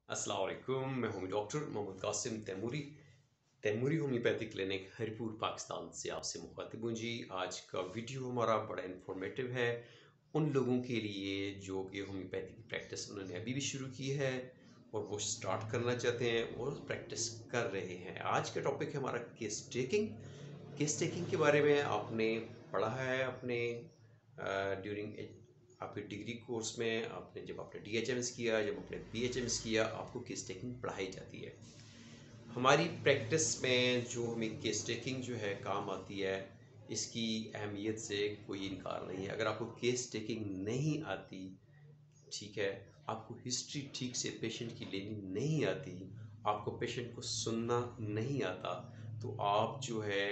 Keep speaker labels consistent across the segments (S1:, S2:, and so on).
S1: अस्सलाम वालेकुम। मैं हूँ doctor Mohammad Qasim Taimuri homeopathic clinic Haripur Pakistan से आपसे मुखातिब हूँ जी। आज का वीडियो हमारा बड़ा इंफॉर्मेटिव है उन लोगों के लिए जो कि होम्योपैथिक प्रैक्टिस उन्होंने अभी भी शुरू की है और वो स्टार्ट करना चाहते हैं और प्रैक्टिस कर रहे हैं। आज का टॉपिक है हमारा केस टेकिंग के बारे में आपने पढ़ा है अपने ड्यूरिंग आपके डिग्री कोर्स में। आपने जब आपने DHMS किया, जब आपने BHMS किया, आपको केस टेकिंग पढ़ाई जाती है। हमारी प्रैक्टिस में जो हमें केस टेकिंग जो है काम आती है, इसकी अहमियत से कोई इनकार नहीं है। अगर आपको केस टेकिंग नहीं आती, ठीक है, आपको हिस्ट्री ठीक से पेशेंट की लेनी नहीं आती, आपको पेशेंट को सुनना नहीं आता, तो आप जो है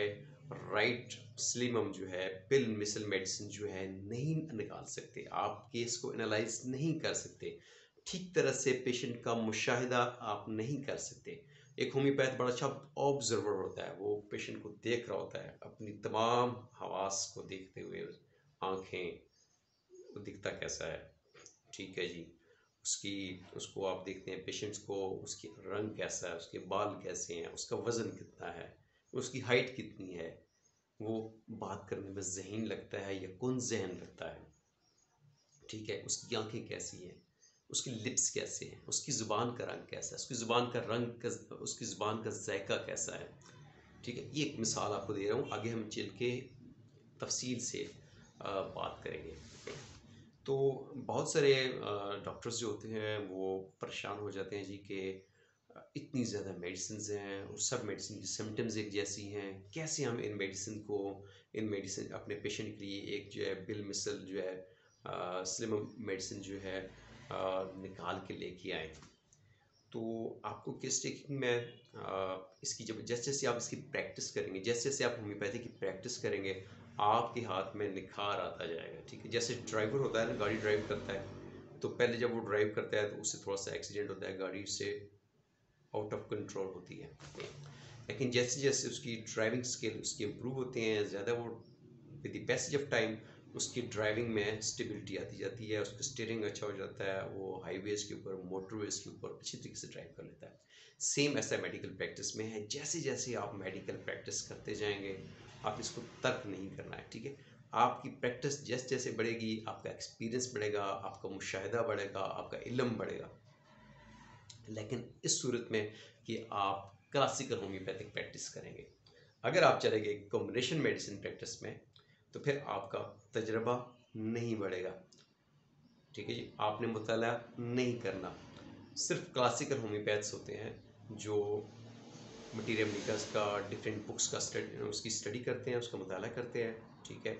S1: राइट स्लिमम जो है पिल मिसल मेडिसिन जो है नहीं निकाल सकते, आप केस को एनालाइज नहीं कर सकते, ठीक तरह से पेशेंट का मुशाहिदा आप नहीं कर सकते। एक होम्योपैथ बड़ा अच्छा ऑब्जर्वर होता है, वो पेशेंट को देख रहा होता है अपनी तमाम हवास को देखते हुए, आँखें, वो दिखता कैसा है, ठीक है जी, उसकी उसको आप देखते हैं पेशेंट्स को, उसकी रंग कैसा है, उसके बाल कैसे हैं, उसका वज़न कितना है, उसकी हाइट कितनी है, वो बात करने में ज़हीन लगता है या कौन ज़हन लगता है, ठीक है, उसकी आंखें कैसी हैं, उसकी लिप्स कैसे हैं, उसकी ज़ुबान का रंग कैसा है, उसकी ज़ुबान का रंग का उसकी ज़ुबान का जायका कैसा है, ठीक है। ये एक मिसाल आपको दे रहा हूँ, आगे हम चल के तफसील से बात करेंगे। तो बहुत सारे डॉक्टर्स जो होते हैं वो परेशान हो जाते हैं जी कि इतनी ज़्यादा मेडिसिन्स हैं और सब मेडिसिन की सिम्टम्स एक जैसी हैं, कैसे हम इन मेडिसिन अपने पेशेंट के लिए एक जो है बिल मिसल जो है स्लिम मेडिसिन जो है निकाल के लेके आए। तो आपको किस टेकिंग में इसकी जब जैसे जैसे आप इसकी प्रैक्टिस करेंगे, जैसे जैसे आप होम्योपैथी की प्रैक्टिस करेंगे, आपके हाथ में निखार आता जाएगा, ठीक है। जैसे ड्राइवर होता है ना, गाड़ी ड्राइव करता है, तो पहले जब वो ड्राइव करता है तो उससे थोड़ा सा एक्सीडेंट होता है, गाड़ी से आउट ऑफ कंट्रोल होती है। लेकिन जैसे जैसे उसकी ड्राइविंग स्किल उसकी इम्प्रूव होते हैं, ज़्यादा वो with the passage of time उसकी ड्राइविंग में स्टेबिलिटी आती जाती है, उसका स्टीयरिंग अच्छा हो जाता है, वो हाईवेज के ऊपर, मोटरवेज के ऊपर अच्छी तरीके से ड्राइव कर लेता है। सेम ऐसा मेडिकल प्रैक्टिस में है, जैसे जैसे आप मेडिकल प्रैक्टिस करते जाएंगे, आप इसको तर्क नहीं करना है, ठीक है। आपकी प्रैक्टिस जैसे जैसे बढ़ेगी, आपका एक्सपीरियंस बढ़ेगा, आपका मुशाहिदा बढ़ेगा, आपका इल्म बढ़ेगा। लेकिन इस सूरत में कि आप क्लासिकल होम्योपैथिक प्रैक्टिस करेंगे, अगर आप चलेंगे कॉम्बिनेशन मेडिसिन प्रैक्टिस में, तो फिर आपका तजर्बा नहीं बढ़ेगा, ठीक है जी। आपने मुताला नहीं करना। सिर्फ क्लासिकल होम्योपैथ्स होते हैं जो मटीरियल मेकर्स का, डिफरेंट बुक्स का उसकी स्टडी करते हैं, उसका मुताला करते हैं, ठीक है,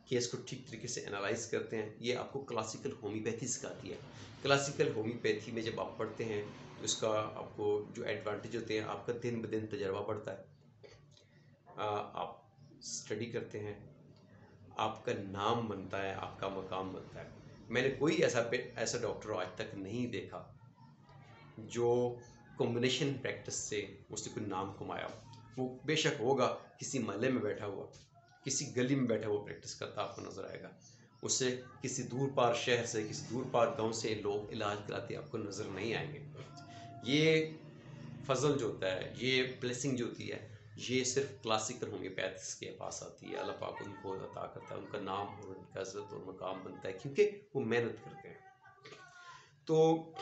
S1: केस को ठीक तरीके से एनालाइज करते हैं। ये आपको क्लासिकल होम्योपैथी सिखाती है। क्लासिकल होम्योपैथी में जब आप पढ़ते हैं तो इसका आपको जो एडवांटेज होते हैं, आपका दिन ब दिन तजर्बा बढ़ता है, आप स्टडी करते हैं, आपका नाम बनता है, आपका मकाम बनता है। मैंने कोई ऐसा डॉक्टर आज तक नहीं देखा जो कॉम्बिनेशन प्रैक्टिस से उसने कोई नाम कमाया। वो बेशक होगा किसी महल्ले में बैठा हुआ, किसी गली में बैठा हुआ प्रैक्टिस करता आपको नज़र आएगा, उससे किसी दूर पार शहर से, किसी दूर पार गांव से लोग इलाज कराते आपको नज़र नहीं आएंगे। ये फजल जो होता है, ये ब्लेसिंग जो होती है, ये सिर्फ क्लासिकल होम्योपैथ्स के पास आती है। अल्लाह पाक उनको अता करता है, उनका नाम और उनका इज्जत और मकाम बनता है क्योंकि वो मेहनत करते हैं। तो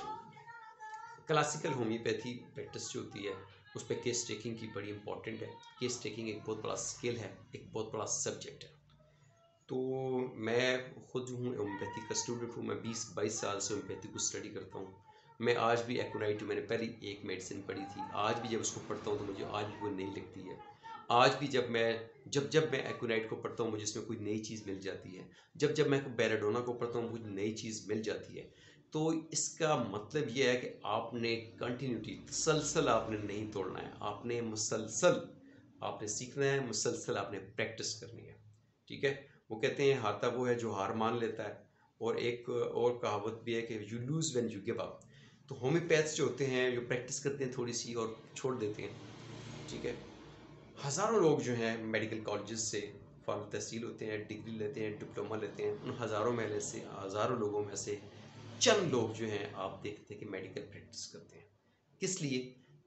S1: क्लासिकल होम्योपैथी प्रैक्टिस जो होती है उस पर केस टेकिंग की बड़ी इंपॉर्टेंट है। केस टेकिंग एक बहुत बड़ा स्किल है, एक बहुत बड़ा सब्जेक्ट है। तो मैं खुद हूँ होम्योपैथी का स्टूडेंट हूँ, मैं 20-22 साल से होम्योपैथी को स्टडी करता हूँ। मैं आज भी एक्यूनाइट, मैंने पहले एक मेडिसिन पढ़ी थी, आज भी जब उसको पढ़ता हूँ तो मुझे आज भी वो नई लगती है। आज भी जब मैं एक्यूनाइट को पढ़ता हूँ मुझे इसमें कोई नई चीज़ मिल जाती है। जब जब मैं बेलाडोना को पढ़ता हूँ मुझे नई चीज़ मिल जाती है। तो इसका मतलब ये है कि आपने कंटिन्यूटी, तसलसल आपने नहीं तोड़ना है, आपने मुसलसल आपने सीखना है, मुसलसल आपने प्रैक्टिस करनी है, ठीक है। वो कहते हैं हारता वो है जो हार मान लेता है, और एक और कहावत भी है कि you lose when you give up. तो होम्योपैथ्स जो होते हैं जो प्रैक्टिस करते हैं थोड़ी सी और छोड़ देते हैं, ठीक है। हज़ारों लोग जो हैं मेडिकल कॉलेजेस से फार्म तहसील होते हैं, डिग्री लेते हैं, डिप्लोमा लेते हैं, उन हज़ारों लोगों में से चंद लोग जो हैं आप देखते हैं कि मेडिकल प्रैक्टिस करते हैं। किस लिए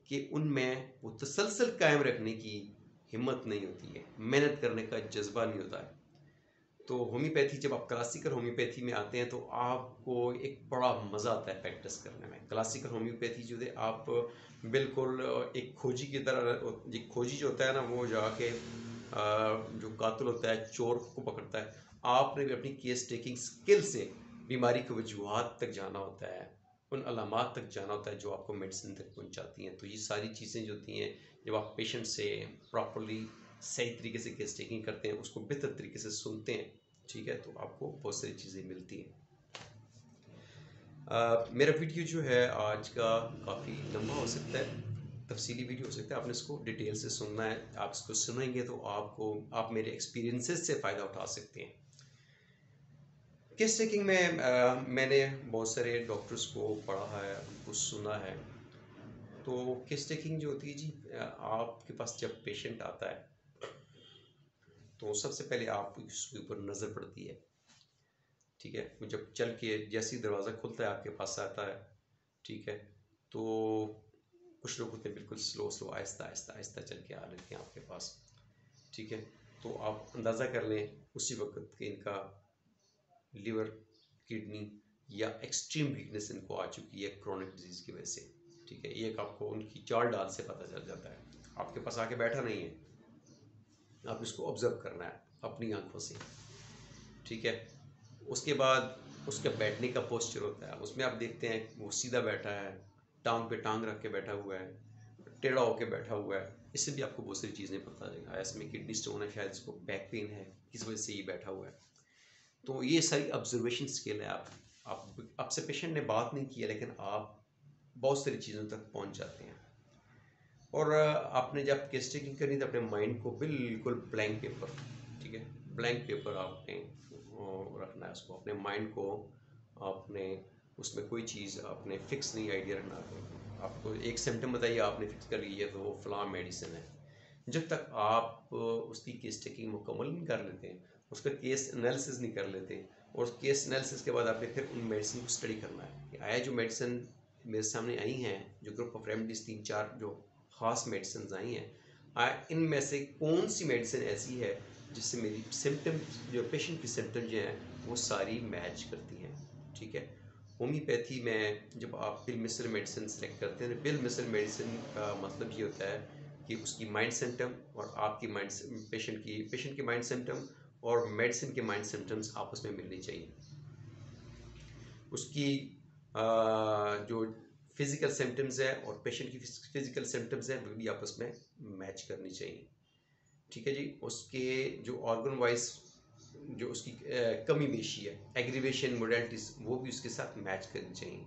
S1: कि उनमें वो तसलसल कायम रखने की हिम्मत नहीं होती है, मेहनत करने का जज्बा नहीं होता है। तो होम्योपैथी, जब आप क्लासिकल होम्योपैथी में आते हैं तो आपको एक बड़ा मज़ा आता है प्रैक्टिस करने में। क्लासिकल होम्योपैथी जो है, आप बिल्कुल एक खोजी की तरह, एक खोजी जो होता है ना, वो जाके जो कातिल होता है, चोर को पकड़ता है। आपने भी अपनी केस टेकिंग स्किल से बीमारी के वजूहात तक जाना होता है, उन अलामात तक जाना होता है जो आपको मेडिसिन तक पहुंचाती हैं। तो ये सारी चीज़ें जो होती हैं, जब आप पेशेंट से प्रॉपरली सही तरीके से केस टेकिंग करते हैं, उसको बेहतर तरीके से सुनते हैं, ठीक है, तो आपको बहुत सारी चीज़ें मिलती हैं। मेरा वीडियो जो है आज का काफ़ी लंबा हो सकता है, तफसीली वीडियो हो सकता है, आपने इसको डिटेल से सुनना है। आप इसको सुनेंगे तो आप मेरे एक्सपीरियंसेस से फ़ायदा उठा सकते हैं। केस टेकिंग में मैंने बहुत सारे डॉक्टर्स को पढ़ा है, उनको सुना है। तो केस टेकिंग जो होती है जी, आपके पास जब पेशेंट आता है तो सबसे पहले आप उसके ऊपर नज़र पड़ती है, ठीक है। वो जब चल के जैसे ही दरवाज़ा खुलता है आपके पास आता है, ठीक है, तो कुछ लोग होते हैं बिल्कुल स्लो स्लो, आहिस्ता आहिस्ता आहिस्ता चल के आ लेते हैं आपके पास, ठीक है। तो आप अंदाज़ा कर लें उसी वक्त कि इनका लिवर, किडनी या एक्सट्रीम वीकनेस इनको आ चुकी है क्रोनिक डिजीज़ की वजह से, ठीक है। एक आपको उनकी चाल डाल से पता चल जाता है, आपके पास आके बैठा नहीं है, आप इसको ऑब्जर्व करना है अपनी आंखों से, ठीक है। उसके बाद उसके बैठने का पोस्चर होता है, उसमें आप देखते हैं वो सीधा बैठा है, टांग पे टांग रख के बैठा हुआ है, टेढ़ा होके बैठा हुआ है। इससे भी आपको बहुत सारी चीज़ें पता चलेगा, इसमें किडनी स्टोन है, शायद इसको बैक पेन है, किस वजह से ये बैठा हुआ है। तो ये सारी ऑब्जर्वेशन स्किल है। आप आपसे पेशेंट ने बात नहीं किया लेकिन आप बहुत सारी चीज़ों तक पहुंच जाते हैं। और आपने जब केस टेकिंग करनी तो अपने माइंड को बिल्कुल ब्लैंक पेपर, ठीक है, ब्लैंक पेपर आपने रखना है उसको, अपने माइंड को आपने उसमें कोई चीज़ आपने फिक्स नहीं आइडिया रखना है। आपको एक सिम्टम बताइए, आपने फिक्स कर लिया तो वो फलां मेडिसिन है। जब तक आप उसकी केस टेकिंग मुकम्मल नहीं कर लेते हैं, उसका केस एनालिसिस नहीं कर लेते, और केस एनालिसिस के बाद आपने फिर उन मेडिसिन को स्टडी करना है कि आया जो मेडिसिन मेरे सामने आई हैं, जो ग्रुप ऑफ रेमेडीज 3-4 जो ख़ास मेडिसिन आई हैं, इनमें से कौन सी मेडिसिन ऐसी है जिससे मेरी सिम्टम, जो पेशेंट की सिम्टम जो हैं, वो सारी मैच करती हैं, ठीक है। होम्योपैथी में जब आप बिल मिसल मेडिसिन सेलेक्ट करते हैं, बिल मिसल मेडिसिन का मतलब ये होता है कि उसकी माइंड सिम्टम और आपकी माइंड पेशेंट की माइंड सिम्टम और मेडिसिन के माइंड सिम्टम्स आपस में मिलनी चाहिए। उसकी जो फिज़िकल सिम्टम्स है और पेशेंट की फिज़िकल सिम्टम्स हैं वो भी आपस में मैच करनी चाहिए, ठीक है जी। उसके जो ऑर्गन वाइज जो उसकी कमी बेशी है, एग्रीवेशन मोडेलिटीज, वो भी उसके साथ मैच करनी चाहिए।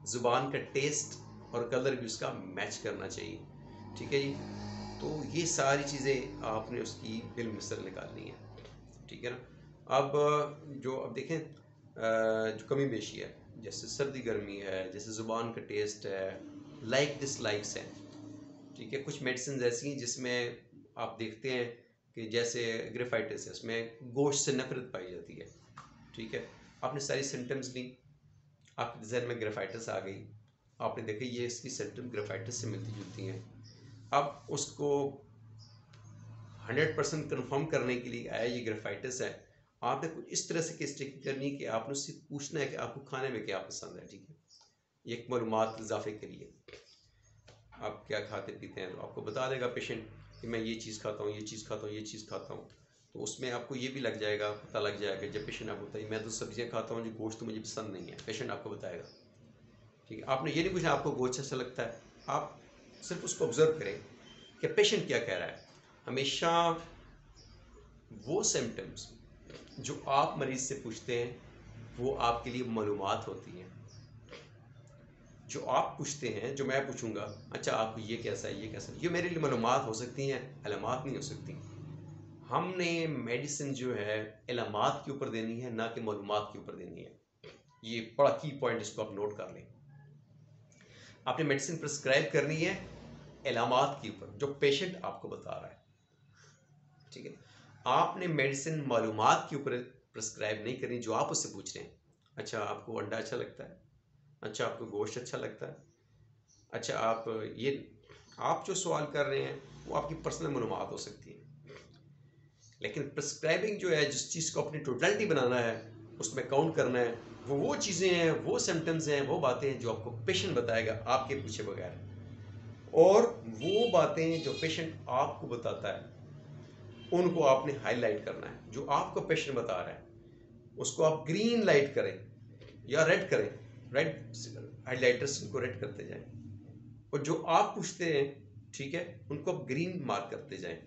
S1: ज़ुबान का टेस्ट और कलर भी उसका मैच करना चाहिए, ठीक है जी। तो ये सारी चीज़ें आपने उसकी बिल मिसल निकालनी है, ठीक है ना। अब देखें, जो कमी बेशी है, जैसे सर्दी गर्मी है, जैसे ज़ुबान का टेस्ट है, लाइक डिसलाइक्स हैं, ठीक है। कुछ मेडिसिन ऐसी हैं जिसमें आप देखते हैं कि जैसे ग्रेफाइटिस है, उसमें गोश्त से नफरत पाई जाती है, ठीक है। आपने सारी सिम्टम्स ली, आपके जहन में ग्रेफाइटिस आ गई, आपने देखा ये इसकी सिम्टम ग्रेफाइटिस से मिलती जुलती हैं। अब उसको 100% कन्फर्म करने के लिए आया ये ग्रेफाइटिस है, आपने कुछ इस तरह से केस टेकिंग करनी है कि आपने उससे पूछना है कि आपको खाने में क्या पसंद है, ठीक है। एक मालूमात इजाफे के लिए आप क्या खाते पीते हैं, तो आपको बता देगा पेशेंट कि मैं ये चीज़ खाता हूँ, ये चीज़ खाता हूँ, ये चीज़ खाता हूँ। तो उसमें आपको ये भी लग जाएगा, पता लग जाएगा। जब पेशेंट आपको बताइए मैं तो सब्जियाँ खाता हूँ, जो गोश्त तो मुझे पसंद नहीं है, पेशेंट आपको बताएगा, ठीक है। आपने ये नहीं पूछना आपको गोश्त अच्छा लगता है, आप सिर्फ उसको ऑब्जर्व करें कि पेशेंट क्या कह रहा है। हमेशा वो सिम्टम्स जो आप मरीज़ से पूछते हैं वो आपके लिए मालूमात होती हैं। जो आप पूछते हैं, जो मैं पूछूंगा, अच्छा आपको ये कैसा है, ये कैसा है, ये मेरे लिए मालूमात हो सकती हैं, अलामात नहीं हो सकती। हमने मेडिसिन जो है अलामात के ऊपर देनी है, ना कि मालूमात के ऊपर देनी है। ये बड़ा की पॉइंट, इसको आप नोट कर लें। आपने मेडिसिन प्रिस्क्राइब करनी है अलामात के ऊपर, जो पेशेंट आपको बता रहा है, ठीक है। आपने मेडिसिन मालूमात के ऊपर प्रिस्क्राइब नहीं करनी, जो आप उससे पूछ रहे हैं। अच्छा आपको अंडा अच्छा लगता है, अच्छा आपको गोश्त अच्छा लगता है, अच्छा, ये आप जो सवाल कर रहे हैं वो आपकी पर्सनल मालूमात हो सकती है, लेकिन प्रिस्क्राइबिंग जो है, जिस चीज़ को अपनी टोटलिटी बनाना है, उसमें काउंट करना है, वो चीज़ें हैं, वो सिम्टम्स हैं, वो बातें हैं जो आपको पेशेंट बताएगा आपके पूछे बगैर। और वो बातें जो पेशेंट आपको बताता है उनको आपने हाईलाइट करना है। जो आपको पेशेंट बता रहा है उसको आप ग्रीन लाइट करें या रेड करें, रेड हाईलाइटर से उनको रेड करते जाएं, और जो आप पूछते हैं, ठीक है, उनको आप ग्रीन मार्क करते जाएं।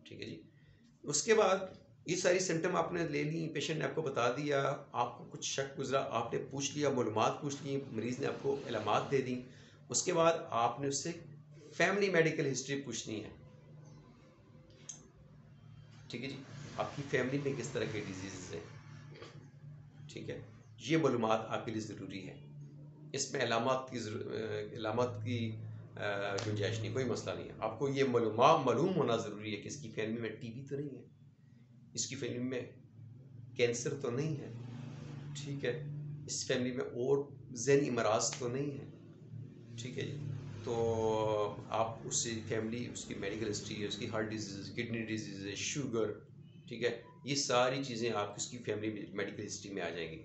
S1: ठीक है जी। उसके बाद ये सारी सिम्टम आपने ले ली, पेशेंट ने आपको बता दिया, आपको कुछ शक गुजरा, आपने पूछ लिया, मालूमात पूछ ली, मरीज़ ने आपको इलामात दे दी। उसके बाद आपने उससे फैमिली मेडिकल हिस्ट्री पूछनी है। ठीक है जी, आपकी फैमिली में किस तरह के डिजीज़ हैं। ठीक है, ये मालूमात आपके लिए ज़रूरी है। इसमें इलामात की गुंजाइश नहीं, कोई मसला नहीं है। आपको ये मालूम होना ज़रूरी है कि इसकी फैमिली में टीबी तो नहीं है, इसकी फैमिली में कैंसर तो नहीं है, ठीक है, इस फैमिली में और ज़हनी अमराज तो नहीं है। ठीक है जी। तो आप उससे फैमिली, उसकी मेडिकल हिस्ट्री है, उसकी हार्ट डिजीज़, किडनी डिजीज़ है, शुगर, ठीक है, ये सारी चीज़ें आपकी उसकी फैमिली मेडिकल हिस्ट्री में आ जाएंगी।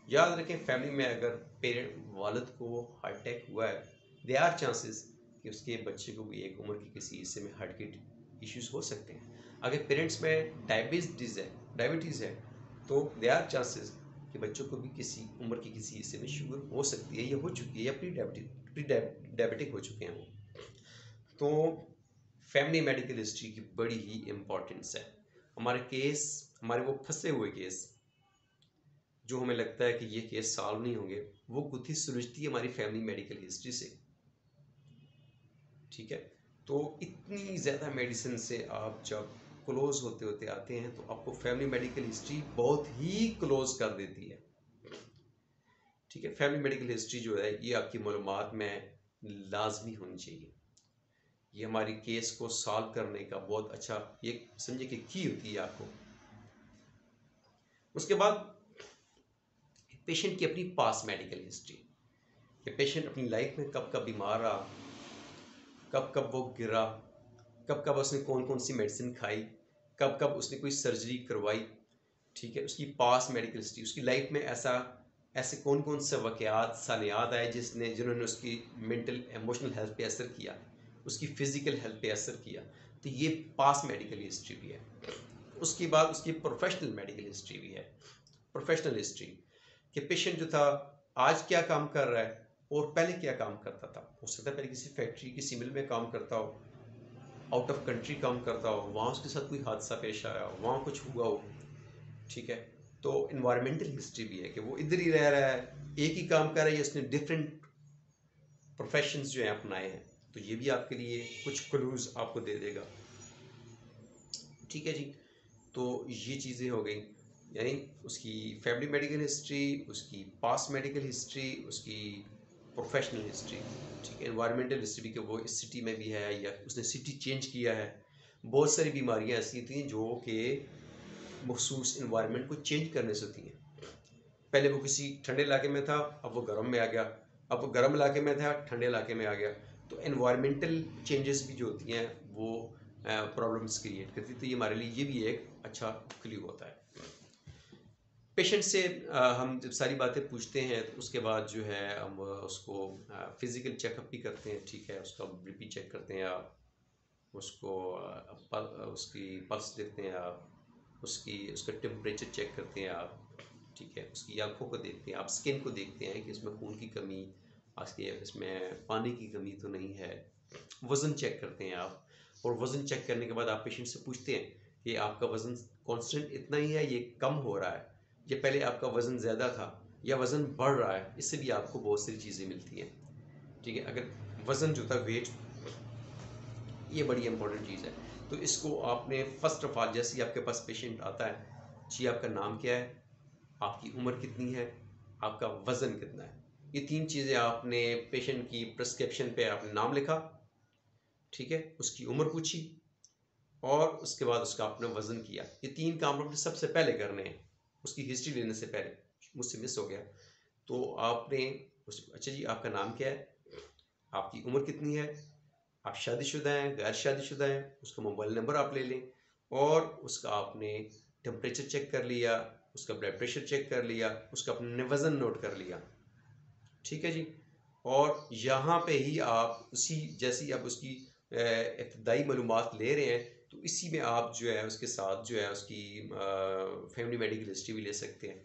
S1: याद रखें, फैमिली में अगर पेरेंट वालिद को हार्ट अटैक हुआ है, दे आर चांसेस कि उसके बच्चे को भी एक उम्र के किसी हिस्से में हार्ट के इश्यूज हो सकते हैं। अगर पेरेंट्स में डायबिटीज़ है तो दे आर चांसेस कि बच्चों को भी किसी उम्र के किसी हिस्से में शुगर हो सकती है, या हो चुकी है, या प्री डायबिटिक हो चुके हैं वो। तो फैमिली मेडिकल हिस्ट्री की बड़ी ही इम्पोर्टेंस है। हमारे वो फंसे हुए केस जो हमें लगता है कि ये केस सॉल्व नहीं होंगे, वो गुत्थी सुलझती है हमारी फैमिली मेडिकल हिस्ट्री से। ठीक है, तो इतनी ज़्यादा मेडिसिन से आप जब क्लोज होते होते आते हैं तो आपको फैमिली मेडिकल हिस्ट्री बहुत ही क्लोज कर देती है। ठीक है, फैमिली मेडिकल हिस्ट्री जो है ये आपकी मालूमात में लाजमी होनी चाहिए। ये हमारी केस को सॉल्व करने का बहुत अच्छा, ये समझे कि की होती है आपको। उसके बाद पेशेंट की अपनी पास मेडिकल हिस्ट्री, कि पेशेंट अपनी लाइफ में कब कब बीमार रहा, कब कब वो गिरा, कब कब उसने कौन कौन सी मेडिसिन खाई, कब कब उसने कोई सर्जरी करवाई। ठीक है, उसकी पास मेडिकल हिस्ट्री, उसकी लाइफ में ऐसे कौन कौन से वाक़यात सानियात आए जिन्होंने उसकी मेंटल इमोशनल हेल्थ पे असर किया, उसकी फ़िज़िकल हेल्थ पे असर किया। तो ये पास मेडिकल हिस्ट्री भी है। उसके बाद उसकी प्रोफेशनल मेडिकल हिस्ट्री भी है। प्रोफेशनल हिस्ट्री कि पेशेंट जो था आज क्या काम कर रहा है और पहले क्या काम करता था। हो सकता है पहले किसी फैक्ट्री, किसी मिल में काम करता हो, आउट ऑफ कंट्री काम करता हो, वहाँ उसके साथ कोई हादसा पेश आया हो, वहाँ कुछ हुआ हो। ठीक है, तो इन्वायरमेंटल हिस्ट्री भी है कि वो इधर ही रह रहा है, एक ही काम कर रहा है, उसने डिफरेंट प्रोफेशंस जो हैं अपनाए हैं, तो ये भी आपके लिए कुछ क्लूज आपको दे देगा। ठीक है जी, तो ये चीज़ें हो गई, यानी उसकी फैमिली मेडिकल हिस्ट्री, उसकी पास्ट मेडिकल हिस्ट्री, उसकी प्रोफेशनल हिस्ट्री। ठीक है, एनवायरमेंटल हिस्ट्री कि वो इस सिटी में भी है या उसने सिटी चेंज किया है। बहुत सारी बीमारियां ऐसी थी जो कि मखसूस इन्वायरमेंट को चेंज करने से होती हैं। पहले वो किसी ठंडे इलाके में था, अब वो गर्म में आ गया, अब वो गर्म इलाके में था, ठंडे इलाके में आ गया। तो एनवायरमेंटल चेंजेस भी जो होती हैं वो प्रॉब्लम्स क्रिएट करती है। तो ये हमारे लिए ये भी एक अच्छा क्लू होता है। पेशेंट से हम जब सारी बातें पूछते हैं तो उसके बाद जो है हम उसको फिज़िकल चेकअप भी करते हैं। ठीक है, उसका बीपी चेक करते हैं आप, उसको उसकी पल्स देखते हैं आप, उसका टेम्परेचर चेक करते हैं आप। ठीक है, उसकी आंखों को देखते हैं आप, स्किन को देखते हैं कि इसमें खून की कमी, इसमें पानी की कमी तो नहीं है। वज़न चेक करते हैं आप, और वज़न चेक करने के बाद आप पेशेंट से पूछते हैं कि आपका वज़न कांस्टेंट इतना ही है, ये कम हो रहा है, या पहले आपका वज़न ज़्यादा था, या वज़न बढ़ रहा है। इससे भी आपको बहुत सारी चीज़ें मिलती हैं। ठीक है, अगर वज़न जो था, वेट, ये बड़ी इंपॉर्टेंट चीज़ है। तो इसको आपने फर्स्ट ऑफ ऑल, जैसे ही आपके पास पेशेंट आता है, जी आपका नाम क्या है, आपकी उम्र कितनी है, आपका वज़न कितना है, ये 3 चीज़ें आपने पेशेंट की प्रिस्क्रिप्शन पे आपने नाम लिखा। ठीक है, उसकी उम्र पूछी, और उसके बाद उसका आपने वज़न किया। ये 3 काम आपने सबसे पहले करने हैं, उसकी हिस्ट्री लेने से पहले। मुझसे मिस हो गया, तो आपने अच्छा जी आपका नाम क्या है, आपकी उम्र कितनी है, आप शादीशुदा हैं, गैर शादीशुदा हैं, उसका मोबाइल नंबर आप ले लें और उसका आपने टेम्परेचर चेक कर लिया, उसका ब्लड प्रेशर चेक कर लिया, उसका अपने वज़न नोट कर लिया, ठीक है जी। और यहाँ पे ही आप उसी जैसी आप उसकी इब्तदाई मालूमात ले रहे हैं तो इसी में आप जो है उसके साथ जो है उसकी फैमिली मेडिकल हिस्ट्री भी ले सकते हैं,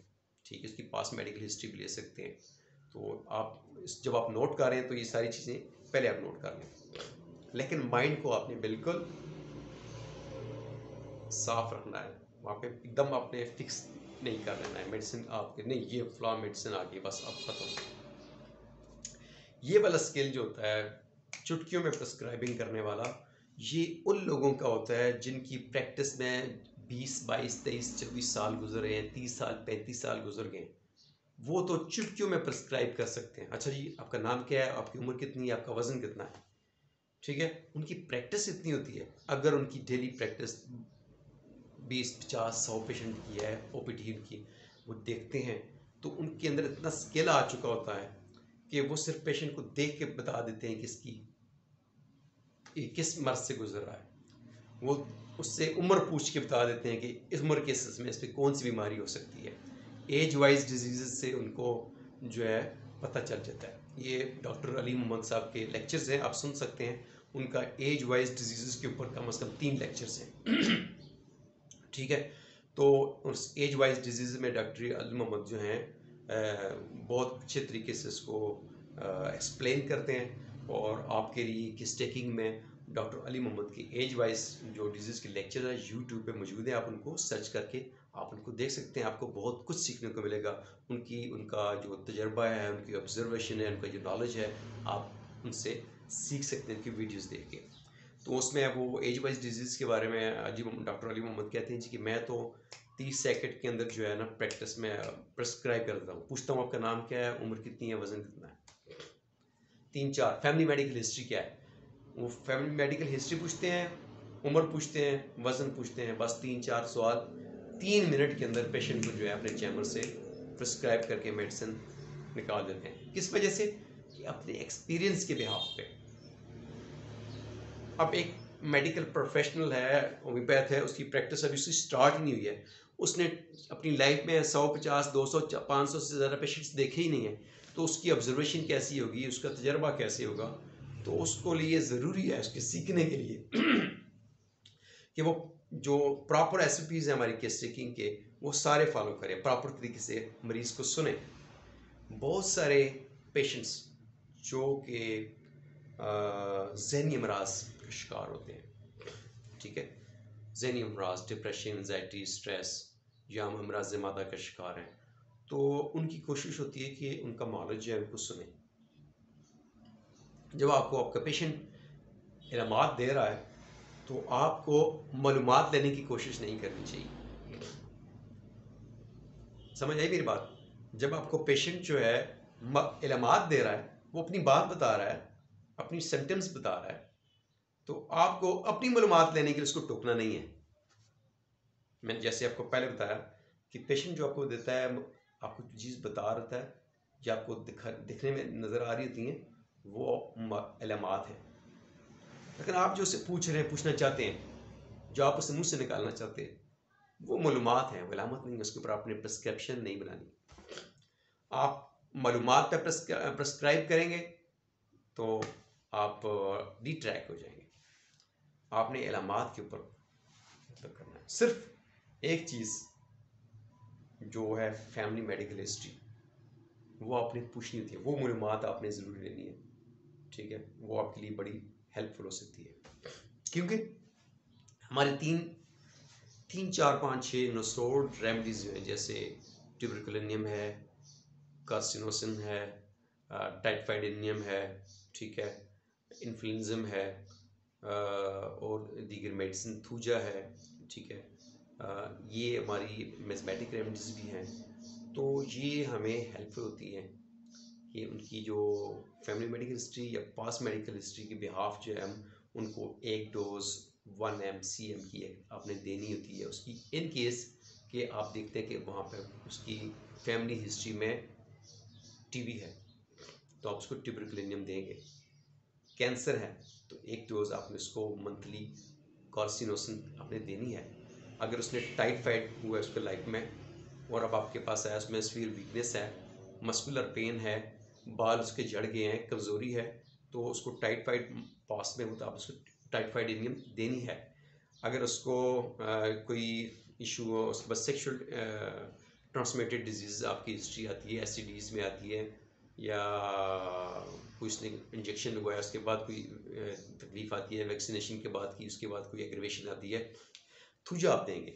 S1: ठीक है, उसकी पास मेडिकल हिस्ट्री भी ले सकते हैं। तो आप जब आप नोट कर रहे हैं तो ये सारी चीज़ें पहले आप नोट कर लें, लेकिन माइंड को आपने बिल्कुल साफ रखना है, वहाँ पे एकदम आपने फिक्स नहीं कर लेना है मेडिसिन आपके नहीं ये फ्लॉ मेडिसिन आ गई बस अब ख़त्म। ये वाला स्किल जो होता है चुटकियों में प्रिस्क्राइबिंग करने वाला, ये उन लोगों का होता है जिनकी प्रैक्टिस में 20, 22, 23, 24 साल गुजर गए हैं, 30 साल, 35 साल गुजर गए। वो तो चुटकियों में प्रिस्क्राइब कर सकते हैं। अच्छा जी, आपका नाम क्या है, आपकी उम्र कितनी है, आपका वजन कितना है, ठीक है। उनकी प्रैक्टिस इतनी होती है, अगर उनकी डेली प्रैक्टिस 20, 50, 100 पेशेंट की है, ओपीडी की वो देखते हैं तो उनके अंदर इतना स्किल आ चुका होता है कि वो सिर्फ पेशेंट को देख के बता देते हैं किस मर्ज से गुजर रहा है। वो उससे उम्र पूछ के बता देते हैं कि इस उम्र के में इस पर कौन सी बीमारी हो सकती है। एज वाइज डिजीज़ से उनको जो है पता चल जाता है। ये डॉक्टर अली मोहम्मद साहब के लेक्चर्स हैं, आप सुन सकते हैं। उनका एज वाइज डिजीज़ के ऊपर कम से कम 3 लेक्चर्स हैं ठीक है। तो उस एज वाइज डिजीज़ में डॉक्टर अली मोहम्मद जो हैं बहुत अच्छे तरीके से इसको एक्सप्लेन करते हैं और आपके लिए किस टेकिंग में डॉक्टर अली मोहम्मद की एज वाइज जो डिजीज़ के लेक्चर है यूट्यूब पे मौजूद है, आप उनको सर्च करके आप उनको देख सकते हैं। आपको बहुत कुछ सीखने को मिलेगा। उनका जो तजर्बा है, उनकी ऑब्जर्वेशन है, उनका जो नॉलेज है, आप उनसे सीख सकते हैं उनकी वीडियोज़ देख के। तो उसमें वो एज वाइज डिजीज़ के बारे में डॉक्टर अली मोहम्मद कहते हैं जी कि मैं तो 30 सेकंड के अंदर जो है ना प्रैक्टिस में प्रिस्क्राइब कर देता हूँ। पूछता हूँ आपका नाम क्या है, उम्र कितनी है, वजन कितना है, 3-4 फैमिली मेडिकल हिस्ट्री क्या है, वो फैमिली मेडिकल हिस्ट्री पूछते हैं, उम्र पूछते हैं, वज़न पूछते हैं, बस 3-4 सवाल 3 मिनट के अंदर पेशेंट को जो है अपने चैम्बर से प्रिस्क्राइब करके मेडिसिन निकाल देते हैं। किस वजह से कि अपने एक्सपीरियंस के बिहाफ पे। अब एक मेडिकल प्रोफेशनल है, होम्योपैथ है, उसकी प्रैक्टिस अभी उसकी स्टार्ट ही नहीं हुई है, उसने अपनी लाइफ में 150, 200, 500 से ज़्यादा पेशेंट्स देखे ही नहीं है, तो उसकी ऑब्जर्वेशन कैसी होगी, उसका तजर्बा कैसे होगा। तो उसको लिए ज़रूरी है उसके सीखने के लिए कि वो जो प्रॉपर SOPs है हमारी केस टेकिंग के, वो सारे फॉलो करें, प्रॉपर तरीके से मरीज़ को सुने। बहुत सारे पेशेंट्स जो कि ज़हनी अमराज का शिकार होते हैं, ठीक है, ज़हनी अमराज, डिप्रेशन, एंजाइटी, स्ट्रेस या हम अमराज मादा का शिकार हैं, तो उनकी कोशिश होती है कि उनका नॉलेज जो है उनको सुने। जब आपको आपका पेशेंट इल्मात दे रहा है तो आपको मालूमात लेने की कोशिश नहीं करनी चाहिए। समझ आई मेरी बात? जब आपको पेशेंट जो है इल्मात दे रहा है, वो अपनी बात बता रहा है, अपनी सिम्टम्स बता रहा है, तो आपको अपनी मालूमात लेने के लिए उसको टोकना नहीं है। मैंने जैसे आपको पहले बताया कि पेशेंट जो आपको देता है, आपको चीज़ बता रहता है या आपको दिखने में नज़र आ रही होती हैं, वो इल्मात है। लेकिन आप जो उससे पूछना चाहते हैं, जो आप उससे मुंह से निकालना चाहते हैं, वो मालूमात हैं, वो इलामत नहीं है। उसके ऊपर आपने प्रिस्क्रिप्शन नहीं बनानी। आप मालूमात पे प्रिस्क्राइब करेंगे तो आप डिट्रैक हो जाएंगे। आपने इलामात के ऊपर मतलब करना है। सिर्फ एक चीज़ जो है फैमिली मेडिकल हिस्ट्री, वो आपने पूछनी होती है, वो मालूमात आपने ज़रूर लेनी है, ठीक है। वो आपके लिए बड़ी हेल्पफुल हो सकती है, क्योंकि हमारे तीन 4 5 6 नसोड रेमडीज़ जो हैं, जैसे ट्यूबरकुलिनियम है, कार्सिनोसिन है, टाइफाइडिनियम है, ठीक है, इन्फ्लुएंज़म है, और दीगर मेडिसिन थूजा है, ठीक है। ये हमारी मेस्मेटिक रेमेडीज़ भी हैं, तो ये हमें हेल्पफुल होती हैं कि उनकी जो फैमिली मेडिकल हिस्ट्री या पास मेडिकल हिस्ट्री के बिहाफ जो है हम उनको एक डोज 1 mcm की आपने देनी होती है उसकी, इन केस कि आप देखते हैं कि वहाँ पर उसकी फैमिली हिस्ट्री में टीबी है, तो आप उसको ट्यूबरकुलिनियम देंगे, कैंसर है तो एक डोज आपने उसको मंथली कार्सिनोसिन आपने देनी है। अगर उसने टाइफाइड हुआ है उसके लाइफ में और अब आपके पास है, उसमें सीवियर वीकनेस है, मस्कुलर पेन है, बाल उसके झड़ गए हैं, कमज़ोरी है, तो उसको टाइफाइड पास में हो तो आप उसको टाइफाइड इनियम देनी है। अगर उसको कोई इशू हो, उसके बाद सेक्शुअल ट्रांसमिटेड डिजीज़ आपकी हिस्ट्री आती है, एसटीडीज़ में आती है, या कोई उसने इंजेक्शन लगवाया उसके बाद कोई तकलीफ आती है, वैक्सीनेशन के बाद की, उसके बाद कोई एग्रीवेशन आती है, थूजा आप देंगे।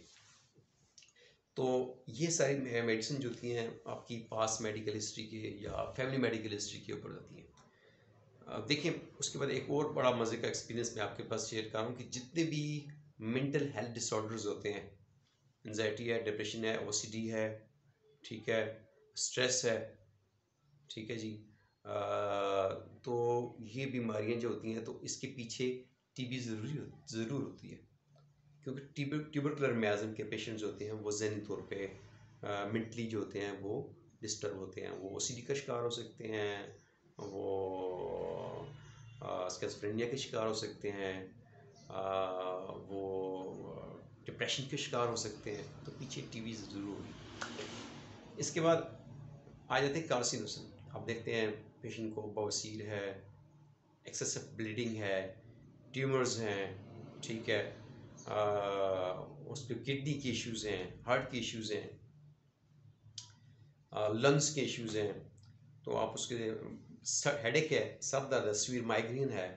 S1: तो ये सारी मेडिसिन जो होती हैं आपकी पास मेडिकल हिस्ट्री के या फैमिली मेडिकल हिस्ट्री के ऊपर होती हैं। देखिए उसके बाद एक और बड़ा मज़े का एक्सपीरियंस मैं आपके पास शेयर कर रहा हूँ कि जितने भी मेंटल हेल्थ डिसऑर्डर्स होते हैं, एंजाइटी है, डिप्रेशन है, ओसीडी है, ठीक है, स्ट्रेस है, ठीक है जी, तो ये बीमारियां जो होती हैं तो इसके पीछे टीबी ज़रूर होती है, क्योंकि ट्यूबरकुलर मियाज़म के पेशेंट्स होते हैं वो ज़हनी तौर पे मेंटली जो होते हैं वो डिस्टर्ब होते हैं, वो ओसीडी का शिकार हो सकते हैं, वो स्किज़ोफ्रेनिया के शिकार हो सकते हैं, वो डिप्रेशन के शिकार हो सकते हैं, तो पीछे टीबी ज़रूर होगी। इसके बाद आ जाते हैं कार्सिनोसिन। आप देखते हैं पेशेंट को बवासीर है, एक्सेसिव ब्लीडिंग है, ट्यूमर्स हैं, ठीक है, उसके किडनी के इश्यूज़ हैं, हार्ट के इश्यूज़ हैं, लंग्स के इश्यूज़ हैं, तो आप उसके हेडेक है, सर दर्द है, सीवियर माइग्रेन है,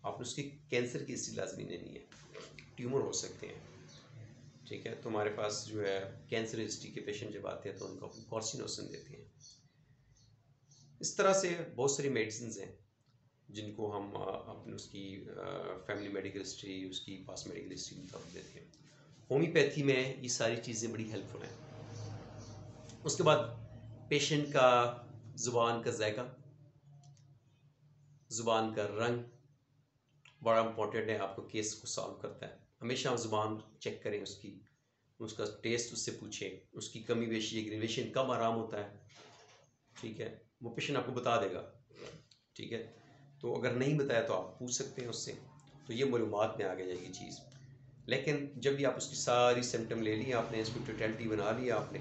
S1: आपने उसकी कैंसर की हिस्ट्री लाजमी लेनी है, ट्यूमर हो सकते हैं, ठीक है। तो हमारे पास जो है कैंसर हिस्ट्री के पेशेंट जब आते हैं तो उनको कार्सिनोसिन देते हैं। इस तरह से बहुत सारी मेडिसिन हैं जिनको हम अपने उसकी फैमिली मेडिकल हिस्ट्री, उसकी पास मेडिकल हिस्ट्री मुताबिक देते हैं। होम्योपैथी में ये सारी चीज़ें बड़ी हेल्पफुल हैं। उसके बाद पेशेंट का ज़ुबान का जायका, ज़ुबान का रंग बड़ा इम्पोर्टेंट है, आपको केस को सॉल्व करता है। हमेशा आप ज़ुबान चेक करें उसकी, उसका टेस्ट उससे पूछें, उसकी कमी बेशी एग्रीवेशन कब आराम होता है, ठीक है, वो पेशेंट आपको बता देगा, ठीक है। तो अगर नहीं बताया तो आप पूछ सकते हैं उससे, तो ये मालूमात में आगे जाएगी चीज़। लेकिन जब भी आप उसकी सारी सिम्टम ले ली आपने, इसको टोटलिटी बना लिया आपने,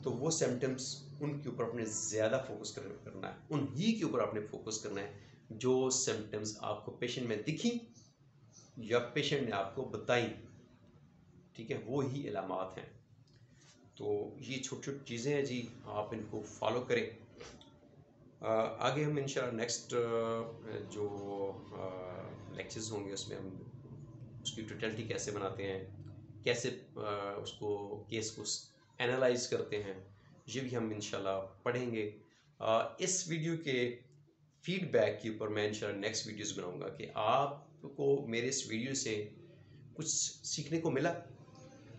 S1: तो वो सिम्टम्स उनके ऊपर अपने ज़्यादा फोकस करना है, उन्हीं के ऊपर आपने फोकस करना है जो सिम्टम्स आपको पेशेंट में दिखी या पेशेंट ने आपको बताई, ठीक है, वो ही इलामात हैं। तो ये छोटी छोटी चीज़ें हैं जी, आप इनको फॉलो करें। आगे हम इंशाल्लाह नेक्स्ट जो लेक्चर्स होंगे उसमें हम उसकी टोटलिटी कैसे बनाते हैं, कैसे उसको केस को एनालाइज करते हैं, ये भी हम इंशाल्लाह पढ़ेंगे। इस वीडियो के फीडबैक के ऊपर मैं इंशाल्लाह नेक्स्ट वीडियोस बनाऊंगा कि आपको मेरे इस वीडियो से कुछ सीखने को मिला।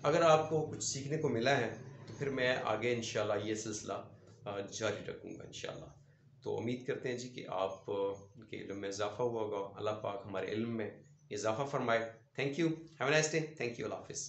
S1: अगर आपको कुछ सीखने को मिला है तो फिर मैं आगे इंशाल्लाह ये सिलसिला जारी रखूँगा इंशाल्लाह। तो उम्मीद करते हैं जी कि आप के इल्म में इजाफ़ा हुआ होगा। अल्लाह पाक हमारे इल्म में इजाफ़ा फरमाए। Thank you, have a nice day, thank you, अल्लाह हाफ़िज़।